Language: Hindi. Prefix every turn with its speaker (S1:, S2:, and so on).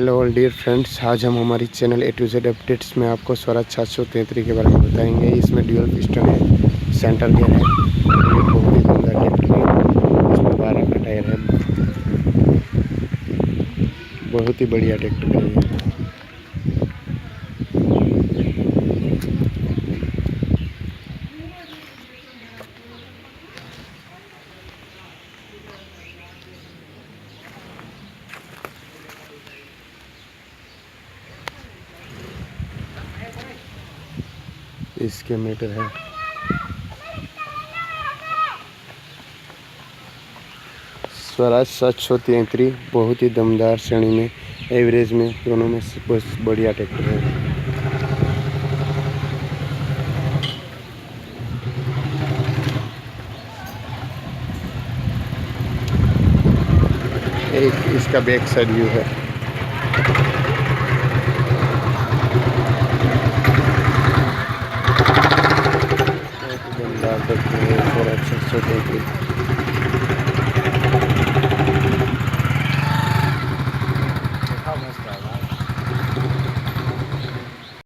S1: हेलो ऑल डियर फ्रेंड्स, आज हम हमारी channel A to Z updates में आपको स्वराज 733 के बारे में बताएंगे। इसमें ड्यूअल पिस्टन है, सेंटर गियर है, ये बहुत ही शानदार ट्रैक्टर है। इसमें 12 का टायर है, बहुत ही बढ़िया ट्रैक्टर है ये। इसके मीटर है, स्वराज 733 बहुत ही दमदार श्रेणी में, एवरेज में, दोनों में बहुत बढ़िया ट्रैक्टर है। एक इसका बैक साइड व्यू है। बहुत ही दमदार ट्रैक्टर है स्वराज 733।